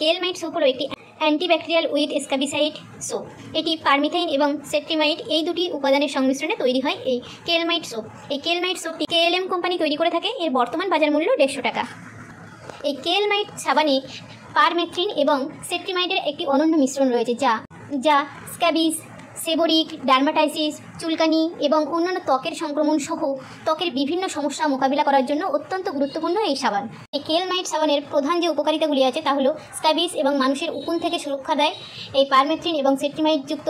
Kelmite soap হলো একটি antibacterial with স্ক্যাবিসাইড soap. এটি পারমিথাইন এবং সেট্রিমাইড এই দুটি উপাদানের সংমিশ্রণে তৈরি হয় এই কেলমাইট সোপ। এই কেলমাইট সোপটি KLM কোম্পানি তৈরি করে থাকে। এর বর্তমান বাজার মূল্য 150 টাকা। এই কেলমাইট সাবানে পারমেথ্রিন এবং সেট্রিমাইডের একটি অনন্য মিশ্রণ রয়েছে যা স্ক্যাবিস, সেবোরিক ডার্মাটাইসিস, চুলকানি এবং অন্যান্য ত্বকের সংক্রমণ সহ ত্বকের বিভিন্ন সমস্যা মোকাবিলা করার জন্য অত্যন্ত গুরুত্বপূর্ণ এই সাবান। এই কেলমাইট সাবানের প্রধান যে উপকারিতাগুলি আছে তা হলো স্ক্যাবিস এবং মানুষের উকুন থেকে সুরক্ষা দেয়। এই পারমেথ্রিন এবং সেট্রিমাইডযুক্ত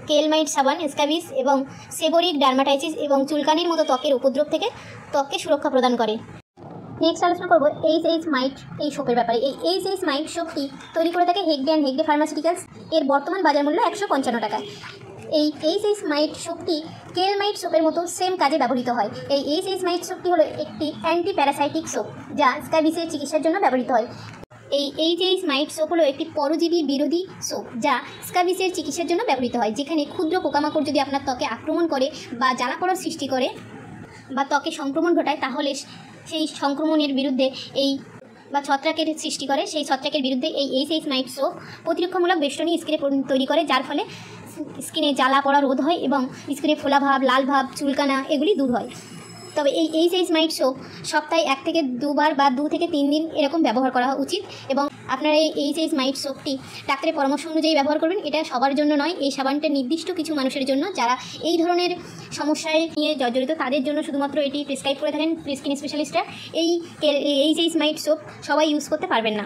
কেলমাইট সাবান স্ক্যাবিস এবং সেবোরিক ডার্মাটাইসিস এবং চুলকানির মতো ত্বকের উপদ্রব থেকে ত্বককে সুরক্ষা প্রদান করে। নেক্সট আলোচনা করব এইচএইচ মাইট এই সোপের ব্যাপারে। এই এইচএইচ মাইট সোপটি তৈরি করে থাকে হেগডে অ্যান্ড হেগডে ফার্মাসিউটিক্যালস। এর বর্তমান বাজার মূল্য 155 টাকা। এই এইচএইচ মাইট সোপটি কেলমাইট সোপের মতো সেম কাজে ব্যবহৃত হয়। এই এইচএইচ মাইট সোপটি হলো একটি অ্যান্টি প্যারাসাইটিক সোপ যা স্ক্যাবিসের চিকিৎসার জন্য ব্যবহৃত হয়। এই এইচএইচ মাইট সোপ হলো একটি পরজীবী বিরোধী সোপ যা স্ক্যাবিসের চিকিৎসার জন্য ব্যবহৃত হয়। যেখানে ক্ষুদ্র পোকামাকড় যদি আপনার ত্বকে আক্রমণ করে বা জ্বালা পোড়ার সৃষ্টি করে বা ত্বকে সংক্রমণ ঘটায়, তাহলে সেই সংক্রমণের বিরুদ্ধে বা ছত্রাকের সৃষ্টি করে, সেই ছত্রাকের বিরুদ্ধে এই এইচএইচ মাইট সোপ প্রতিরক্ষামূলক বেষ্টনী স্কিনে তৈরি করে, যার ফলে স্কিনে জ্বালা পড়া রোধ হয় এবং স্কিনে ফোলা ভাব, লাল ভাব, চুলকানা এগুলি দূর হয়। তবে এই এইচএইচ মাইট সোপ সপ্তাহে 1 থেকে 2 বার বা 2 থেকে 3 দিন এরকম ব্যবহার করা উচিত। এবং আপনারা এই এইচএইচ মাইট সোপটি ডাক্তারের পরামর্শ অনুযায়ী ব্যবহার করবেন। এটা সবার জন্য নয়, এই সাবানটা নির্দিষ্ট কিছু মানুষের জন্য যারা এই ধরনের সমস্যায় নিয়ে জর্জরিত, তাদের জন্য শুধুমাত্র এটি প্রেসক্রাইব করে থাকেন স্কিন স্পেশালিস্টরা। এই এইচএইচ মাইট সোপ সবাই ইউজ করতে পারবেন না।